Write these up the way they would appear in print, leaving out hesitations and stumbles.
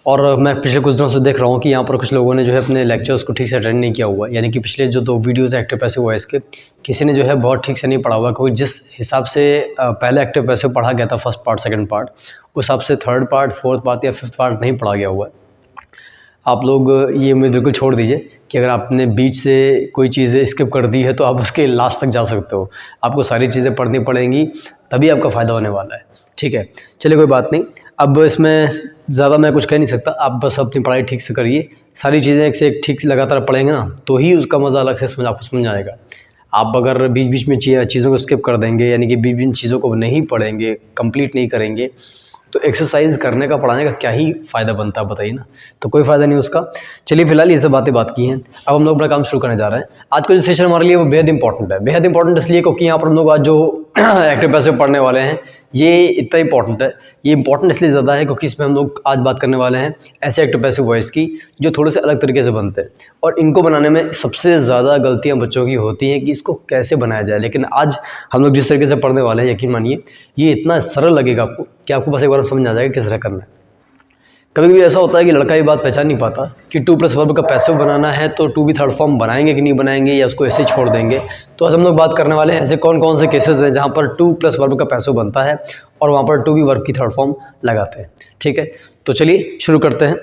और मैं पिछले कुछ दिनों से देख रहा हूँ कि यहाँ पर कुछ लोगों ने जो है अपने लेक्चर्स को ठीक से अटेंड नहीं किया हुआ है। यानी कि पिछले जो 2 वीडियोज़ एक्टिव पैसिव वॉइस के किसी ने जो है बहुत ठीक से नहीं पढ़ा हुआ, क्योंकि जिस हिसाब से पहले एक्टिव पैसिव पढ़ा गया था फर्स्ट पार्ट सेकंड पार्ट, उस हिसाब से थर्ड पार्ट फोर्थ पार्ट या फिफ्थ पार्ट नहीं पढ़ा गया हुआ है। आप लोग ये उम्मीद बिल्कुल छोड़ दीजिए कि अगर आपने बीच से कोई चीज़ स्किप कर दी है तो आप उसके लास्ट तक जा सकते हो। आपको सारी चीज़ें पढ़नी पड़ेंगी, तभी आपका फ़ायदा होने वाला है। ठीक है, चलिए कोई बात नहीं। अब इसमें ज़्यादा मैं कुछ कह नहीं सकता, आप बस अपनी पढ़ाई ठीक से करिए। सारी चीज़ें एक से एक ठीक से लगातार पढ़ेंगे ना, तो ही उसका मज़ा अलग से आपको समझ आएगा। आप अगर बीच बीच में चीज़ों को स्किप कर देंगे, यानी कि बीच बीच चीज़ों को नहीं पढ़ेंगे, कंप्लीट नहीं करेंगे, तो एक्सरसाइज करने का पढ़ाने का क्या ही फ़ायदा बनता है बताइए ना। तो कोई फ़ायदा नहीं उसका। चलिए फिलहाल ये सब बात की हैं, अब हम लोग अपना काम शुरू करने जा रहे हैं। आज का जो सेशन हमारे लिए वो बेहद इंपॉर्टेंट है। बेहद इंपॉर्टेंट इसलिए क्योंकि यहाँ पर हम लोग आज जो एक्टिव पैसिव पढ़ने वाले हैं ये इतना इंपॉर्टेंट है। ये इंपॉर्टेंट इसलिए ज़्यादा है क्योंकि इसमें हम लोग आज बात करने वाले हैं ऐसे एक्टिव पैसिव वॉइस की जो थोड़े से अलग तरीके से बनते हैं, और इनको बनाने में सबसे ज़्यादा गलतियाँ बच्चों की होती हैं कि इसको कैसे बनाया जाए। लेकिन आज हम लोग जिस तरीके से पढ़ने वाले हैं, यकीन मानिए ये इतना सरल लगेगा आपको कि आपको बस एक बार समझ आ जाएगा किस तरह करना है। कभी कभी ऐसा होता है कि लड़का ये बात पहचान नहीं पाता कि 2+ वर्ब का पैसिव बनाना है तो टू बी थर्ड फॉर्म बनाएंगे कि नहीं बनाएंगे, या उसको ऐसे ही छोड़ देंगे। तो आज हम लोग बात करने वाले हैं ऐसे कौन कौन से केसेस हैं जहाँ पर 2+ वर्ब का पैसिव बनता है और वहाँ पर टू बी वर्ब की थर्ड फॉर्म लगाते हैं। ठीक है, तो चलिए शुरू करते हैं।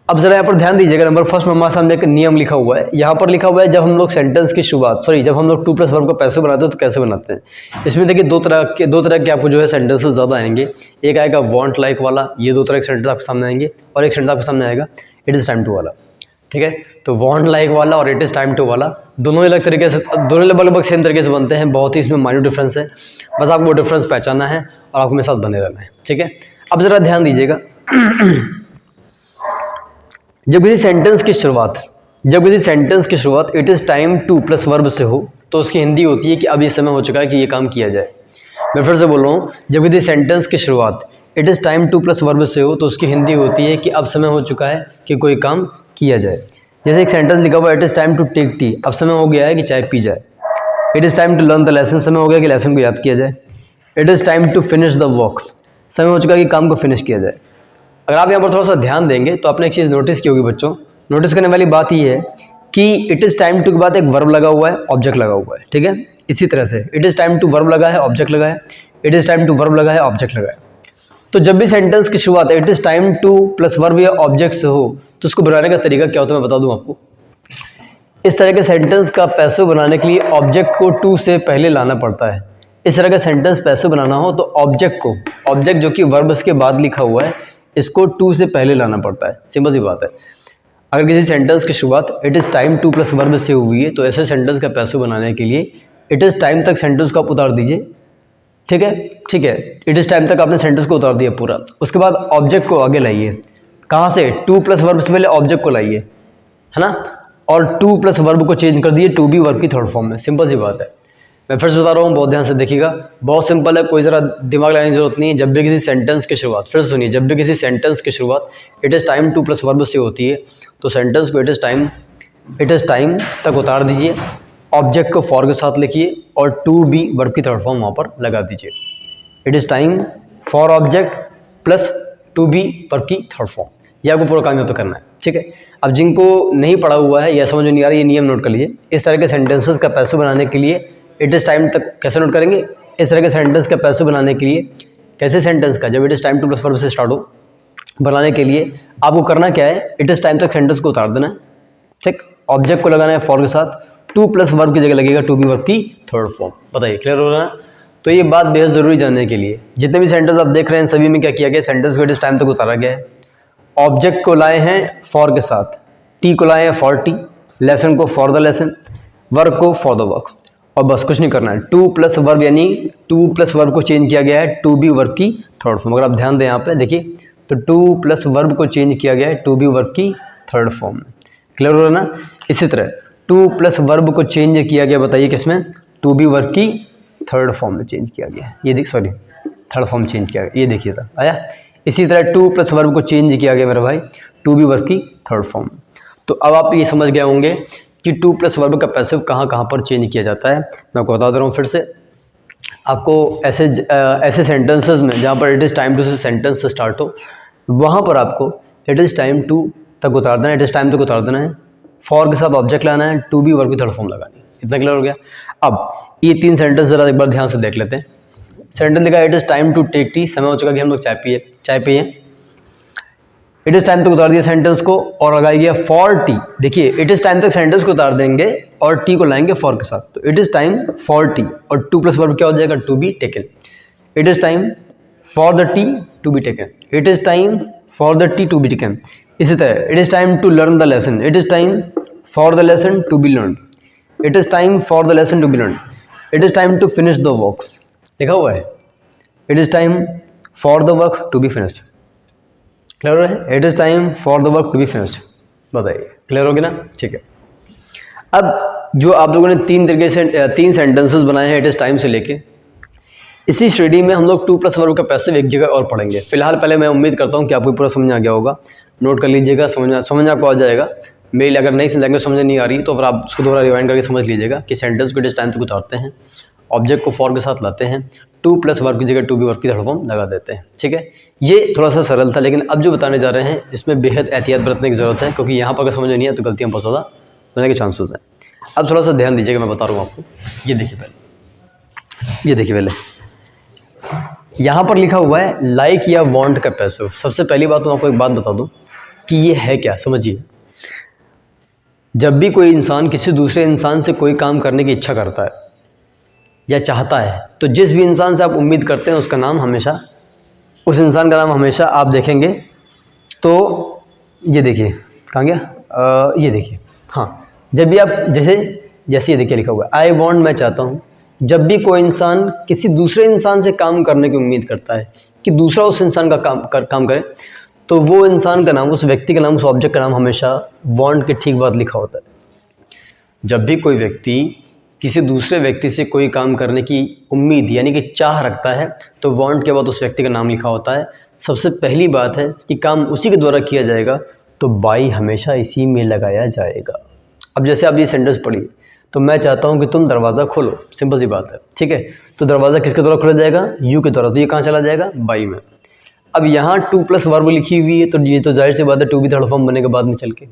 अब ज़रा यहाँ पर ध्यान दीजिएगा, नंबर फर्स्ट में हमारे सामने एक नियम लिखा हुआ है। यहाँ पर लिखा हुआ है जब हम लोग सेंटेंस की शुरुआत जब हम लोग 2+ वर्ब का पैसिव बनाते हैं तो कैसे बनाते हैं। इसमें देखिए दो तरह के आपको जो है सेंटेंसेस ज़्यादा आएंगे। एक आएगा वांट लाइक वाला, ये दो तरह के सेंटेंस आपके सामने आएंगे, और एक सेंटेंस आपके सामने आएगा इट इज़ टाइम टू वाला। ठीक है, तो वांट लाइक वाला और इट इज़ टाइम टू वाला दोनों अलग तरीके से, दोनों लगभग सेम तरीके से बनते हैं। बहुत ही इसमें माइन्यूट डिफरेंस है, बस आपको वो डिफरेंस पहचानना है और आपको मेरे साथ बने रहना है। ठीक है, अब ज़रा ध्यान दीजिएगा, जब किसी सेंटेंस की शुरुआत it is time to plus verb से हो तो उसकी हिंदी होती है कि अब ये समय हो चुका है कि ये काम किया जाए। मैं फिर से बोल रहा हूँ, जब किसी सेंटेंस की शुरुआत it is time to plus verb से हो तो उसकी हिंदी होती है कि अब समय हो चुका है कि कोई काम किया जाए। जैसे एक सेंटेंस लिखा हुआ है it is time to take tea, अब समय हो गया है कि चाय पी जाए। It is time to learn the lesson, समय हो गया कि लेसन को याद किया जाए। It is time to finish the work, समय हो चुका है कि काम को फिनिश किया जाए। अगर आप यहाँ पर थोड़ा सा ध्यान देंगे तो आपने एक चीज़ नोटिस की होगी बच्चों। नोटिस करने वाली बात ये है कि इट इज़ टाइम टू के बाद एक वर्ब लगा हुआ है, ऑब्जेक्ट लगा हुआ है। ठीक है, इसी तरह से it is time to verb लगा है, ऑब्जेक्ट लगा है, it is time to verb लगा है, ऑब्जेक्ट लगा है। तो जब भी सेंटेंस की शुरुआत it is time to plus verb या ऑब्जेक्ट से हो तो उसको बनाने का तरीका क्या होता है मैं बता दूं आपको। इस तरह के सेंटेंस का पैसिव बनाने के लिए ऑब्जेक्ट को टू से पहले लाना पड़ता है। इस तरह का सेंटेंस पैसिव बनाना हो तो ऑब्जेक्ट जो कि वर्ब्स के बाद लिखा हुआ है इसको टू से पहले लाना पड़ता है। सिंपल सी बात है। अगर किसी सेंटेंस की शुरुआत it is time to plus verb से हुई है तो ऐसे सेंटेंस का पैसिव बनाने के लिए इट इज़ टाइम तक सेंटेंस को आप उतार दीजिए। ठीक है, इट इज़ टाइम तक आपने सेंटेंस को उतार दिया पूरा। उसके बाद ऑब्जेक्ट को आगे लाइए। कहाँ से? 2+ वर्ब से पहले ऑब्जेक्ट को लाइए, है ना, और 2+ वर्ब को चेंज कर दिए टू बी वर्ब की थर्ड फॉर्म में। सिंपल सी बात है। मैं फिर से बता रहा हूँ, बहुत ध्यान से देखिएगा, बहुत सिंपल है, कोई ज़रा दिमाग लगाने की जरूरत नहीं है। जब भी किसी सेंटेंस की शुरुआत, फिर सुनिए, जब भी किसी सेंटेंस की शुरुआत इट इज़ टाइम 2+ वर्ब से होती है तो सेंटेंस को इट इज़ टाइम तक उतार दीजिए, ऑब्जेक्ट को फॉर के साथ लिखिए और टू बी वर्ब की थर्ड फॉर्म वहाँ पर लगा दीजिए। It is time for object plus to be verb की थर्ड फॉर्म। ये आपको पूरा काम यहाँ पे करना है। ठीक है, अब जिनको नहीं पढ़ा हुआ है या समझ नहीं आ रहा, ये नियम नोट कर लीजिए। इस तरह के सेंटेंसेस का पैसिव बनाने के लिए इट इज़ टाइम तक कैसे नोट करेंगे? इस तरह के सेंटेंस का पैसिव बनाने के लिए, कैसे सेंटेंस का, जब it is time to plus verb से स्टार्ट हो, बनाने के लिए आपको करना क्या है, इट इज़ टाइम तक सेंटेंस को उतार देना है। ठीक, ऑब्जेक्ट को लगाना है फॉर के साथ, 2+ वर्ब की जगह लगेगा टू बी वर्ब की थर्ड फॉर्म। बताइए क्लियर हो रहा है? तो ये बात बेहद ज़रूरी जानने के लिए, जितने भी सेंटेंस आप देख रहे हैं सभी में क्या किया गया, सेंटेंस को इट इज़ टाइम तक उतारा गया है। ऑब्जेक्ट को लाए हैं फॉर के साथ, टी को लाए हैं फॉर टी, लेसन को फॉर द लेसन, वर्क को फॉर द वर्क, और बस कुछ नहीं करना है। 2+ वर्ब यानी 2+ वर्ब को चेंज किया गया है टू बी वर्ब की थर्ड फॉर्म। अगर आप ध्यान दें यहाँ पे देखिए, तो 2+ वर्ब को चेंज किया गया है टू बी वर्ब की थर्ड फॉर्म में। क्लियर हो रहा है ना? इसी तरह 2+ वर्ब को चेंज किया गया, बताइए किसमें? टू बी वर्ब की थर्ड फॉर्म में चेंज किया गया है। ये थर्ड फॉर्म चेंज किया गया, ये देखिए था आया। इसी तरह 2+ वर्ब को चेंज किया गया मेरे भाई टू बी वर्ब की थर्ड फॉर्म। तो अब आप ये समझ गए होंगे कि 2+ वर्ब का पैसिव कहाँ कहाँ पर चेंज किया जाता है। मैं आपको बता दे रहा हूँ फिर से, आपको ऐसे सेंटेंसेस में जहाँ पर इट इज़ टाइम टू से सेंटेंस स्टार्ट हो, वहाँ पर आपको इट इज़ टाइम टू तक उतार देना, इट इज़ टाइम तक उतार देना है, फॉर के साथ ऑब्जेक्ट लाना है, टू बी वर्ब की थर्ड फॉर्म लगानी है। इतना क्लियर हो गया। अब ये 3 सेंटेंस ज़रा एक बार ध्यान से देख लेते हैं। सेंटेंस लिखा है it is time to take tea, समय हो चुका कि हम लोग चाय पिए। इट इज़ टाइम तक उतार दिया सेंटेंस को और लगा दिया फॉर टी। देखिए इट इज़ टाइम तक सेंटेंस को उतार देंगे और टी को लाएंगे फॉर के साथ, तो it is time for tea और टू प्लस वर्ब क्या हो जाएगा, to be taken. It is time for the tea to be taken, it is time for the tea to be taken. इसी तरह it is time to learn the lesson, it is time for the lesson to be learn, it is time for the lesson to be learn, it is time to finish the work, लिखा हुआ है it is time for the work to be finished. Clear है, it is time for the work to be finished. बताइए clear होगी ना, ठीक है। अब जो आप लोगों ने 3 तरीके से 3 सेंटेंसेस बनाए हैं इट इज़ टाइम से लेके, इसी श्रेणी में हम लोग टू प्लस वर्ब का पैसिव एक जगह और पढ़ेंगे। फिलहाल पहले मैं उम्मीद करता हूँ कि आपको पूरा समझ आ गया होगा, नोट कर लीजिएगा, समझ आपको आ जाएगा। मेल अगर नहीं समझेंगे, समझ नहीं आ रही तो फिर आप उसको दोबारा रिवाइंड करके समझ लीजिएगा कि सेंटेंस को इट इज़ टाइम तक उतारते हैं, ऑब्जेक्ट को फॉर के साथ लाते हैं, टू प्लस वर्ब की जगह टू बी वर्ब की थर्ड फॉर्म लगा देते हैं, ठीक है। ये थोड़ा सा सरल था, लेकिन अब जो बताने जा रहे हैं इसमें बेहद एहतियात बरतने की ज़रूरत है, क्योंकि यहाँ पर अगर समझ नहीं है तो गलतियाँ बहुत ज़्यादा होने के चांसेस हैं। अब थोड़ा सा ध्यान दीजिएगा, मैं बता रहा हूँ आपको। ये देखिए पहले यहाँ पर लिखा हुआ है लाइक या वांट का पैसिव। सबसे पहली बात तो आपको एक बात बता दूँ कि ये है क्या, समझिए। जब भी कोई इंसान किसी दूसरे इंसान से कोई काम करने की इच्छा करता है या चाहता है, तो जिस भी इंसान से आप उम्मीद करते हैं उसका नाम हमेशा, उस इंसान का नाम हमेशा आप देखेंगे तो ये देखिए कहाँ गया, ये देखिए, हाँ, जब भी आप जैसे ये देखिए लिखा हुआ है आई वॉन्ट, मैं चाहता हूँ। जब भी कोई इंसान किसी दूसरे इंसान से काम करने की उम्मीद करता है कि दूसरा उस इंसान का काम करे, तो वो इंसान का नाम, उस व्यक्ति का नाम, उस ऑब्जेक्ट का नाम हमेशा वॉन्ट के ठीक बाद लिखा होता है। जब भी कोई व्यक्ति किसी दूसरे व्यक्ति से कोई काम करने की उम्मीद यानी कि चाह रखता है, तो वांट के बाद उस व्यक्ति का नाम लिखा होता है। सबसे पहली बात है कि काम उसी के द्वारा किया जाएगा, तो बाई हमेशा इसी में लगाया जाएगा। अब जैसे आप ये सेंटेंस पढ़िए, तो मैं चाहता हूँ कि तुम दरवाज़ा खोलो, सिंपल सी बात है, ठीक है। तो दरवाज़ा किसके द्वारा खोला जाएगा, यू के द्वारा, तो ये कहाँ चला जाएगा, बाई में। अब यहाँ टू प्लस वर्ब लिखी हुई है, तो ये तो जाहिर सी बात है टू भी थर्ड फॉर्म बनने के बाद में चल के,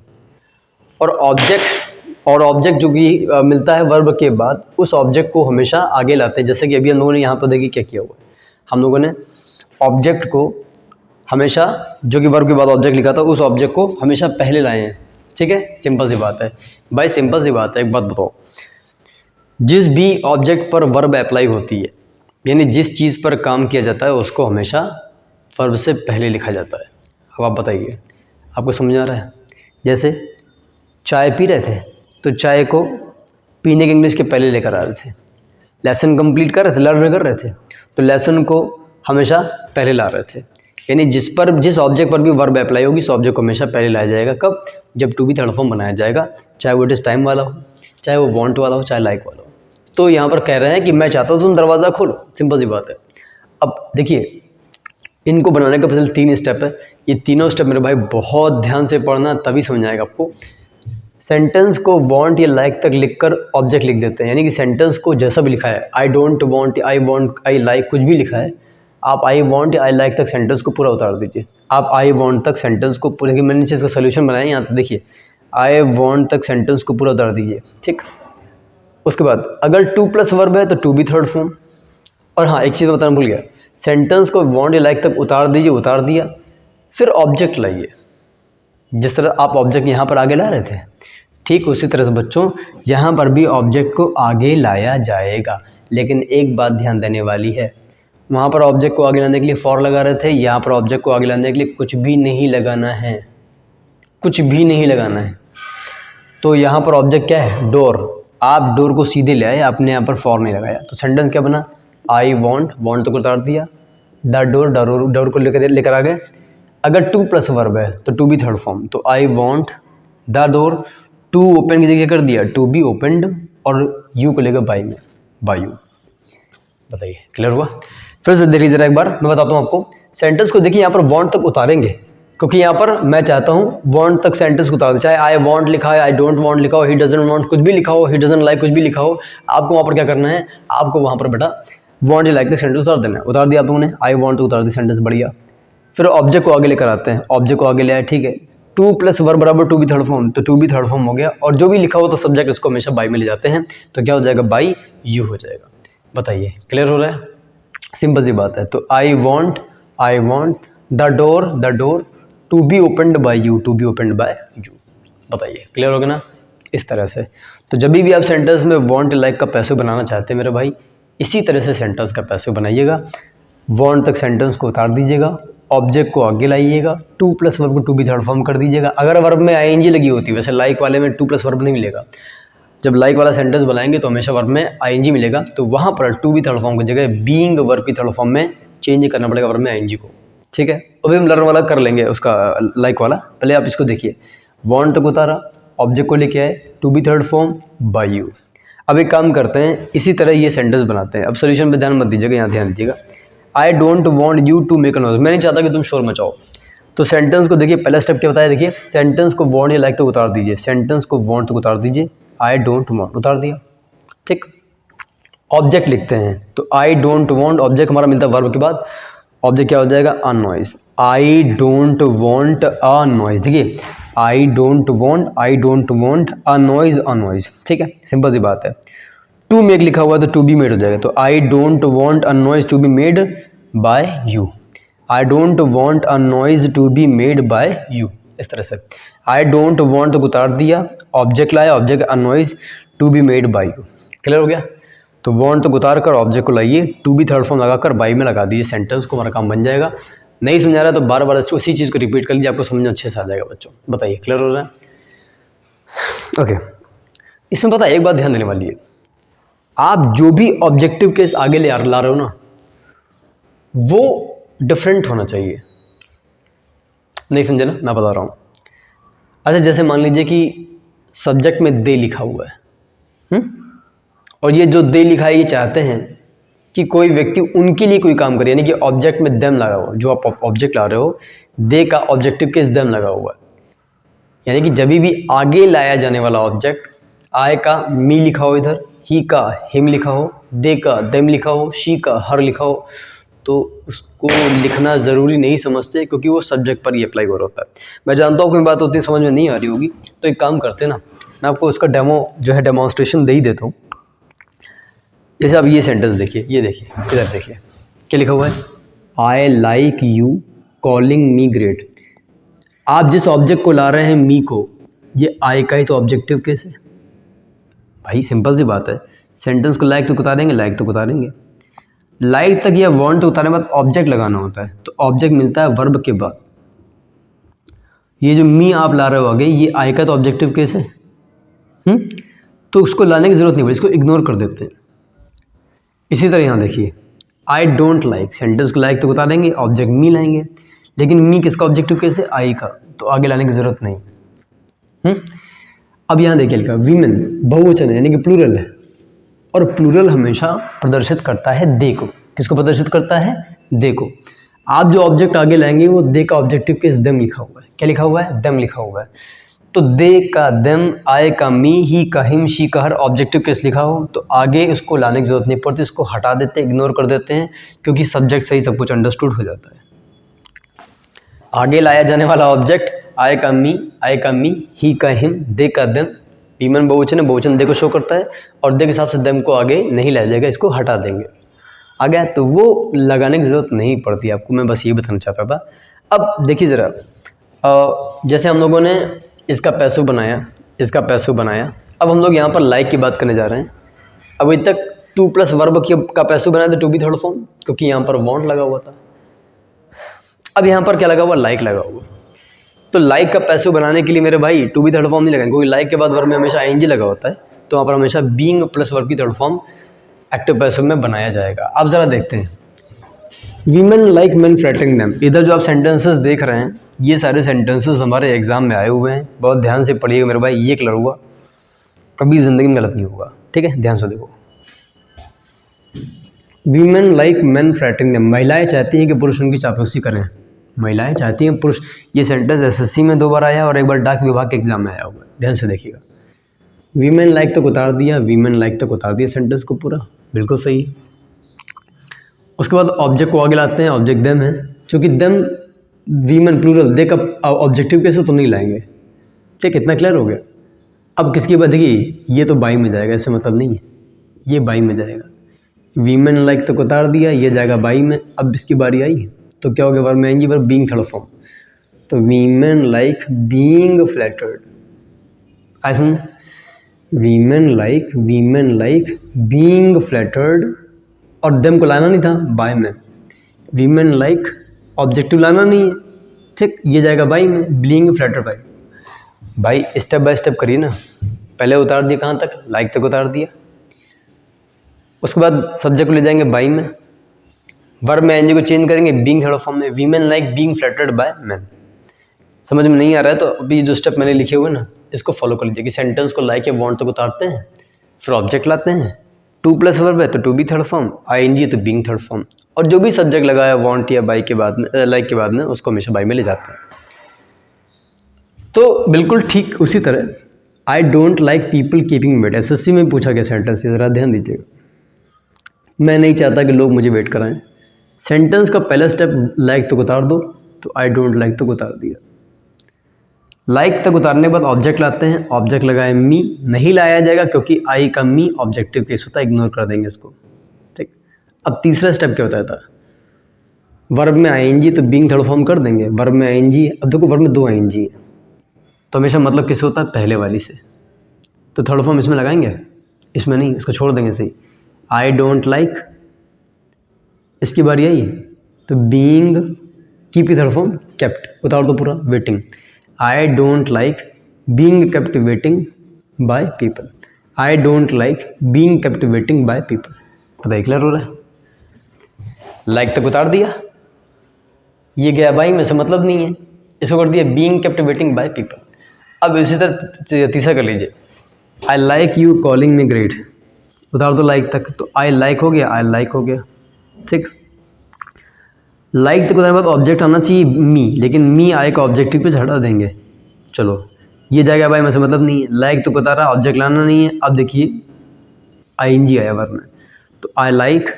और ऑब्जेक्ट जो कि मिलता है वर्ब के बाद, उस ऑब्जेक्ट को हमेशा आगे लाते हैं। जैसे कि अभी हम लोगों ने यहाँ पर देखिए क्या किया हुआ है, हम लोगों ने ऑब्जेक्ट को हमेशा, जो कि वर्ब के बाद ऑब्जेक्ट लिखा था, उस ऑब्जेक्ट को हमेशा पहले लाए हैं, ठीक है। सिंपल सी बात है भाई, सिंपल सी बात है। एक बात बताओ, जिस भी ऑब्जेक्ट पर वर्ब अप्लाई होती है, यानी जिस चीज़ पर काम किया जाता है, उसको हमेशा वर्ब से पहले लिखा जाता है। अब आप बताइए, आपको समझ आ रहा है। जैसे चाय पी रहे थे, तो चाय को पीने के इंग्लिश के पहले लेकर आ रहे थे। लेसन कंप्लीट कर रहे थे, लर्न कर रहे थे, तो लेसन को हमेशा पहले ला रहे थे। यानी जिस ऑब्जेक्ट पर भी वर्ब अप्लाई होगी, उस ऑब्जेक्ट को हमेशा पहले लाया जाएगा। कब, जब टू बी थर्ड फॉर्म बनाया जाएगा, चाहे वो इट इज़ टाइम वाला हो, चाहे वो वांट वाला हो, चाहे लाइक वाला हो। तो यहाँ पर कह रहे हैं कि मैं चाहता हूँ तुम दरवाज़ा खोलो, सिंपल सी बात है। अब देखिए, इनको बनाने का पहले 3 स्टेप है। ये तीनों स्टेप मेरे भाई बहुत ध्यान से पढ़ना, तभी समझ आएगा आपको। सेंटेंस को वांट या लाइक तक लिखकर ऑब्जेक्ट लिख देते हैं, यानी कि सेंटेंस को जैसा भी लिखा है, I don't want, I want, I like, कुछ भी लिखा है, आप आई वांट या आई लाइक तक सेंटेंस को पूरा उतार दीजिए। आप आई वांट तक सेंटेंस को पूरे, कि मैंने इसका सोल्यूशन बनाया यहाँ तक देखिए, आई वांट तक सेंटेंस को पूरा उतार दीजिए, ठीक। उसके बाद अगर टू प्लस वर्ब है तो टू बी थर्ड फॉर्म। और हाँ, एक चीज़ बताना भूल गया, सेंटेंस को वांट या लाइक तक उतार दीजिए, उतार दिया, फिर ऑब्जेक्ट लाइए। जिस तरह आप ऑब्जेक्ट यहाँ पर आगे ला रहे थे, ठीक उसी तरह से बच्चों यहाँ पर भी ऑब्जेक्ट को आगे लाया जाएगा। लेकिन एक बात ध्यान देने वाली है, वहाँ पर ऑब्जेक्ट को आगे लाने के लिए फॉर लगा रहे थे, यहाँ पर ऑब्जेक्ट को आगे लाने के लिए कुछ भी नहीं लगाना है, कुछ भी नहीं लगाना है। तो यहाँ पर ऑब्जेक्ट क्या है, डोर। आप डोर को सीधे ले आए, आपने यहाँ पर फॉर नहीं लगाया, तो सेंटेंस क्या बना, आई वॉन्ट, वॉन्ट तो उतार दिया, द डोर, डोर को लेकर आ गए। अगर टू प्लस वर्ब है तो टू बी थर्ड फॉर्म, तो I want the door to open की जगह कर दिया टू बी ओपनड, और यू को लेकर बाई में, बायू। बताइए क्लियर हुआ। फिर से देखिए जरा एक बार, मैं बताता हूँ आपको। सेंटेंस को देखिए, यहाँ पर वांट तक उतारेंगे, क्योंकि यहाँ पर मैं चाहता हूँ वांट तक सेंटेंस को उतार दे। चाहे आई वांट लिखा है, आई डोंट वांट लिखा हो, ही डजंट वांट कुछ भी लिखा हो, ही डजंट लाइक कुछ भी लिखा हो, आपको वहाँ पर क्या करना है, आपको वहाँ पर बेटा वांट या लाइक तक सेंटेंस उतार देना है। उतार दिया आप लोगों ने, आई वांट तो उतार दी सेंटेंस, बढ़िया। फिर ऑब्जेक्ट को आगे लेकर आते हैं, ऑब्जेक्ट को आगे ले आए, ठीक है, टू प्लस वर्ब बराबर टू बी थर्ड फॉर्म, तो टू बी थर्ड फॉर्म हो गया, और जो भी लिखा हो तो सब्जेक्ट इसको हमेशा बाई में ले जाते हैं, तो क्या हो जाएगा, बाई यू हो जाएगा। बताइए क्लियर हो रहा है, सिंपल सी बात है। तो I want the door to be opened by you, to be opened by you. बताइए क्लियर हो गया ना, इस तरह से। तो जब भी आप सेंटेंस में वॉन्ट लाइक का पैसिव बनाना चाहते हैं मेरे भाई, इसी तरह से सेंटेंस का पैसिव बनाइएगा। वॉन्ट तक सेंटेंस को उतार दीजिएगा, ऑब्जेक्ट को आगे लाइएगा, टू प्लस वर्ब को टू बी थर्ड फॉर्म कर दीजिएगा। अगर वर्ब में आईएनजी लगी होती है, वैसे लाइक वाले में टू प्लस वर्ब नहीं मिलेगा, जब लाइक वाला सेंटेंस बनाएंगे तो हमेशा वर्ब में आईएनजी मिलेगा, तो वहाँ पर टू बी थर्ड फॉर्म की जगह बीइंग वर्ब की थर्ड फॉर्म में चेंज करना पड़ेगा वर्ब में आईएनजी को, ठीक है। अभी हम लर्न वाला कर लेंगे, उसका लाइक वाला, पहले आप इसको देखिए। वॉन्ट तक उतारा, ऑब्जेक्ट को लेके आए, to be third form by you. अब एक काम करते हैं, इसी तरह ये सेंटेंस बनाते हैं। अब सोल्यूशन पे ध्यान मत दीजिएगा, यहाँ ध्यान दीजिएगा। I don't want you to make a noise, मैं नहीं चाहता कि तुम शोर मचाओ। तो सेंटेंस को देखिए, पहला स्टेप क्या बताया, देखिए सेंटेंस को वॉन्ट या लाइक तक उतार दीजिए, सेंटेंस को वॉन्ट तक उतार दीजिए, आई डोंट वॉन्ट उतार दिया, ठीक। ऑब्जेक्ट लिखते हैं, तो आई डोंट वॉन्ट, ऑब्जेक्ट हमारा मिलता है वर्ब के बाद, ऑब्जेक्ट क्या हो जाएगा, a noise. I don't want a noise, देखिए I don't want a noise, ठीक है, सिंपल सी बात है। टू मेक लिखा हुआ है तो टू बी मेड हो जाएगा, तो I don't want a noise to be made by you, I don't want a noise to be made by you, इस तरह से। आई डोंट वॉन्ट तो उतार दिया, ऑब्जेक्ट लाया, object a noise to be made by you, clear हो गया। तो वॉन्ट तो उतार कर ऑब्जेक्ट को लाइए, टू बी थर्ड फॉर्म लगाकर बाई में लगा दीजिए सेंटेंस को, हमारा काम बन जाएगा। नहीं समझा रहा तो बार बार उसी चीज़ को रिपीट कर लीजिए, आपको समझ में अच्छे से आ जाएगा बच्चों। बताइए क्लियर हो रहा है, ओके। इसमें पता है एक बात ध्यान देने वाली है, आप जो भी ऑब्जेक्टिव केस आगे ला रहे हो ना, वो डिफरेंट होना चाहिए। नहीं समझे ना, मैं बता रहा हूँ। अच्छा, जैसे मान लीजिए कि सब्जेक्ट में दे लिखा हुआ है, और ये जो दे लिखा है ये चाहते हैं कि कोई व्यक्ति उनके लिए कोई काम करे, यानी कि ऑब्जेक्ट में देम लगा हुआ, जो आप ऑब्जेक्ट ला रहे हो, दे का ऑब्जेक्टिव केस देम लगा हुआ है, यानी कि जब भी आगे लाया जाने वाला ऑब्जेक्ट, आई का मी लिखा हो, इधर ही का हिम लिखा हो, दे का देम लिखा हो, शी का हर लिखा हो, तो उसको लिखना ज़रूरी नहीं समझते, क्योंकि वो सब्जेक्ट पर ही अप्लाई हो रहा होता है। मैं जानता हूँ कोई बात उतनी समझ में नहीं आ रही होगी, तो एक काम करते हैं ना, मैं आपको उसका डेमो जो है डेमोन्स्ट्रेशन दे ही देता हूँ। जैसे अब ये सेंटेंस देखिए, ये देखिए, इधर देखिए क्या लिखा हुआ है, I like you calling me great. आप जिस ऑब्जेक्ट को ला रहे हैं मी को, ये आई का ही तो ऑब्जेक्टिव केस है भाई, सिंपल सी बात है। सेंटेंस को लाइक तक उतारेंगे, लाइक तक उतारेंगे, लाइक तक या वांट उतारने के बाद ऑब्जेक्ट लगाना होता है, तो ऑब्जेक्ट मिलता है वर्ब के बाद। ये जो मी आप ला रहे हो आगे, ये आई का तो ऑब्जेक्टिव केस है, तो उसको लाने की जरूरत नहीं पड़ी, इसको इग्नोर कर देते हैं। इसी तरह यहाँ देखिए, आई डोंट लाइक, सेंटेंस को लाइक तक उतारेंगे, ऑब्जेक्ट मी लाएंगे, लेकिन मी किसका ऑब्जेक्टिव केस है, आई का, तो आगे लाने की जरूरत नहीं। अब यहाँ देखिए लिखा वीमेन, बहुवचन है यानी कि प्लूरल है, और प्लूरल हमेशा प्रदर्शित करता है दे को। किसको प्रदर्शित करता है, दे को। आप जो ऑब्जेक्ट आगे लाएंगे वो दे का ऑब्जेक्टिव केस देम लिखा हुआ है। क्या लिखा हुआ है, देम लिखा हुआ है। तो दे का देम, आई का मी, ही का हिम, शी का हर ऑब्जेक्टिव केस लिखा हो तो आगे उसको लाने की जरूरत नहीं पड़ती, इसको हटा देते हैं, इग्नोर कर देते हैं, क्योंकि सब्जेक्ट से ही सब कुछ अंडरस्टूड हो जाता है। आगे लाया जाने वाला ऑब्जेक्ट आई का मी, ही का हिम, दे का देम, वीमेन बहुवचन है, बहुवचन दे को शो करता है, और दे के हिसाब से देम को आगे नहीं लाया जाएगा, इसको हटा देंगे। आ गया, तो वो लगाने की जरूरत नहीं पड़ती आपको, मैं बस ये बताना चाहता था। अब देखिए ज़रा, जैसे हम लोगों ने इसका पैसिव बनाया, इसका पैसिव बनाया, अब हम लोग यहाँ पर लाइक की बात करने जा रहे हैं। अभी तक टू प्लस वर्ब का पैसिव बनाया था टू बी थर्ड फॉर्म, क्योंकि यहाँ पर वांट लगा हुआ था। अब यहाँ पर क्या लगा हुआ, लाइक लगा हुआ। तो लाइक का पैसिव बनाने के लिए मेरे भाई टू बी थर्ड फॉर्म नहीं लगाएंगे, क्योंकि लाइक के बाद वर्ब में हमेशा आईएनजी लगा होता है, तो वहाँ पर हमेशा बीइंग प्लस वर्ब की थर्ड फॉर्म एक्टिव पैसिव में बनाया जाएगा। अब ज़रा देखते हैं, women like men flattering them. इधर जो आप सेंटेंसेस देख रहे हैं, ये सारे सेंटेंसेस हमारे एग्जाम में आए हुए हैं, बहुत ध्यान से पढ़िएगा मेरे भाई, ये क्लियर हुआ, कभी ज़िंदगी में गलत नहीं होगा, ठीक है, ध्यान से देखो। Women like men flattering them, महिलाएं चाहती हैं कि पुरुष उनकी चापलूसी करें, महिलाएं चाहती हैं पुरुष, ये सेंटेंस एसएससी में 2 बार आया और एक बार डाक विभाग के एग्जाम में आया हुआ है, ध्यान से देखिएगा। वीमेन लाइक तक उतार दिया, वीमेन लाइक तक उतार दिया सेंटेंस को पूरा, बिल्कुल सही। उसके बाद ऑब्जेक्ट को आगे लाते हैं, ऑब्जेक्ट देम है, चूँकि देम वीमेन प्लूरल, देख अब ऑब्जेक्टिव केस तो नहीं लाएंगे, ठीक, इतना क्लियर हो गया। अब किसकी बात देखिए, ये तो बाई में जाएगा, इससे मतलब नहीं है, ये बाई में जाएगा। वीमेन लाइक तक उतार दिया, ये जाएगा बाई में। अब इसकी बारी आई तो क्या हो गया, वर्ब में आएंगी, वर्ब बीइंग थर्ड फॉर्म, तो वीमेन लाइक बीइंग फ्लैटर्ड। आई सुन, वीमेन लाइक बीइंग फ्लैटर्ड, और देम को लाना नहीं था बाय में, वीमेन लाइक ऑब्जेक्टिव लाना नहीं है, ठीक, ये जाएगा बाई में, बीइंग फ्लैटर्ड बाई। भाई स्टेप बाय स्टेप करिए ना, पहले उतार दिया कहाँ तक, लाइक तक उतार दिया, उसके बाद सब्जेक्ट को ले जाएंगे बाई में, वर्ब में एनजी को चेंज करेंगे बीइंग थर्ड फॉर्म में, women like being flattered by man. समझ में नहीं आ रहा है तो अभी जो स्टेप मैंने लिखे हुए ना, इसको फॉलो कर लीजिए कि सेंटेंस को लाइक या वांट तक उतारते हैं, फिर ऑब्जेक्ट लाते हैं, टू प्लस वर्ब है तो to be third form, ING तो बीइंग थर्ड फॉर्म, और जो भी सब्जेक्ट लगाया वांट या बाई के बाद में, लाइक के बाद में, उसको हमेशा बाई में ले जाते हैं। तो बिल्कुल ठीक उसी तरह I don't like people keeping wait, SSC में पूछा गया सेंटेंस, ज़रा ध्यान दीजिएगा। मैं नहीं चाहता कि लोग मुझे वेट कराएं। सेंटेंस का पहला स्टेप लाइक तक उतार दो, तो आई डोंट लाइक तक उतार दिया। लाइक तक उतारने के बाद ऑब्जेक्ट लाते हैं, ऑब्जेक्ट लगाए मी, नहीं लाया जाएगा क्योंकि आई का मी ऑब्जेक्टिव केस होता है, इग्नोर कर देंगे इसको, ठीक। अब तीसरा स्टेप क्या होता था, वर्ब में आईएनजी तो बीइंग थर्ड फॉर्म कर देंगे, वर्ब में आईएनजी, अब देखो वर्ब में दो आईएनजी है तो हमेशा मतलब किससे होता है, पहले वाली से, तो थर्ड फॉर्म इसमें लगाएंगे, इसमें नहीं, इसको छोड़ देंगे सही। आई डोंट लाइक, इसकी बारी आई तो बीइंग, कीप की थर्ड फॉर्म केप्ट, उतार दो पूरा, waiting. I don't like being kept waiting by people, I don't like being kept waiting by people. पता क्लियर हो रहा है, लाइक तक उतार दिया, ये गया बाई में से मतलब नहीं है, इसको कर दिया being kept waiting by people. अब इसी तरह तीसरा कर लीजिए, I like you calling me great, उतार दो लाइक तक, तो आई लाइक हो गया, आई लाइक हो गया, ठीक। लाइक तक उतारने के बाद ऑब्जेक्ट आना चाहिए मी, लेकिन मी आई का ऑब्जेक्टिव पे हटा देंगे, चलो ये जाएगा भाई में से मतलब नहीं है, लाइक तो उतारा, ऑब्जेक्ट लाना नहीं है। अब देखिए आईएनजी आया वर्ब में, तो आई लाइक,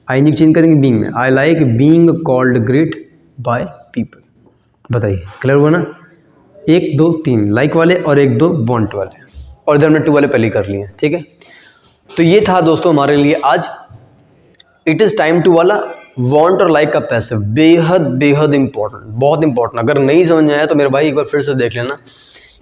आईएनजी चेंज करेंगे बीइंग में, I like being called great by people. बताइए क्लियर हुआ ना, एक दो तीन लाइक वाले और एक दो वांट वाले, और इधर हमने टू वाले पहले कर लिए, ठीक है। तो ये था दोस्तों हमारे लिए आज इट इज़ टाइम टू वाला वांट और लाइक का पैसिव, बेहद बेहद इंपॉर्टेंट, बहुत इंपॉर्टेंट। अगर नहीं समझ में आया तो मेरे भाई एक बार फिर से देख लेना,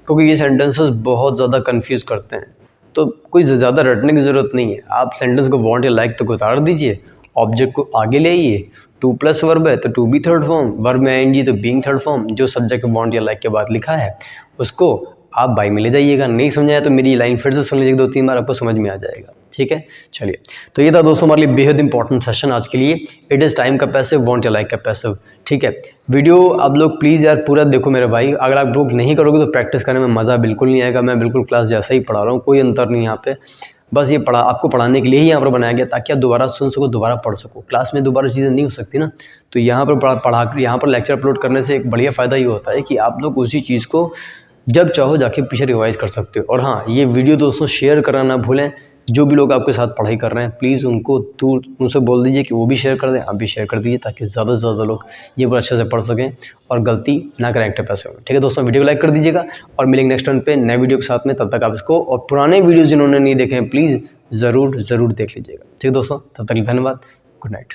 क्योंकि ये सेंटेंसेस बहुत ज़्यादा कंफ्यूज करते हैं, तो कोई ज़्यादा रटने की ज़रूरत नहीं है। आप सेंटेंस को वांट या लाइक तक उतार दीजिए, ऑब्जेक्ट को आगे ले आइए, टू प्लस वर्ब है तो to be third form, verb में आएंगी तो बीइंग थर्ड फॉर्म, जो सब्जेक्ट वांट या लाइक के बाद लिखा है उसको आप बाई में ले जाइएगा। नहीं समझ आया तो मेरी लाइन फिर से सुन लीजिए दो तीन बार, आपको समझ में आ जाएगा, ठीक है। चलिए, तो ये था दोस्तों हमारे लिए बेहद इंपॉर्टेंट सेशन आज के लिए, इट इज़ टाइम का पैसिव, वांट या लाइक का पैसिव, ठीक है। वीडियो आप लोग प्लीज़ यार पूरा देखो मेरे भाई, अगर आप लोग नहीं करोगे तो प्रैक्टिस करने में मज़ा बिल्कुल नहीं आएगा। मैं बिल्कुल क्लास जैसा ही पढ़ा रहा हूँ, कोई अंतर नहीं यहाँ पे, बस ये आपको पढ़ाने के लिए ही यहाँ पर बनाया गया, ताकि आप दोबारा सुन सको, दोबारा पढ़ सको। क्लास में दोबारा चीज़ें नहीं हो सकती ना, तो यहाँ पर यहाँ पर लेक्चर अपलोड करने से एक बढ़िया फ़ायदा ये होता है कि आप लोग उसी चीज़ को जब चाहो जाके पीछे रिवाइज कर सकते हो। और हाँ, ये वीडियो दोस्तों शेयर करना ना भूलें, जो भी लोग आपके साथ पढ़ाई कर रहे हैं प्लीज़ उनसे बोल दीजिए कि वो भी शेयर कर दें, आप भी शेयर कर दीजिए, ताकि ज़्यादा से ज़्यादा लोग ये पर अच्छे से पढ़ सकें और गलती ना करें एक्टिव पैसे में, ठीक है दोस्तों। वीडियो को लाइक कर दीजिएगा और मिलेंगे नेक्स्ट टाइम पे नए वीडियो के साथ में, तब तक आप इसको और पुराने वीडियोज़ जिन्होंने नहीं देखे हैं प्लीज़ ज़रूर देख लीजिएगा, ठीक है दोस्तों। तब तक धन्यवाद, गुड नाइट।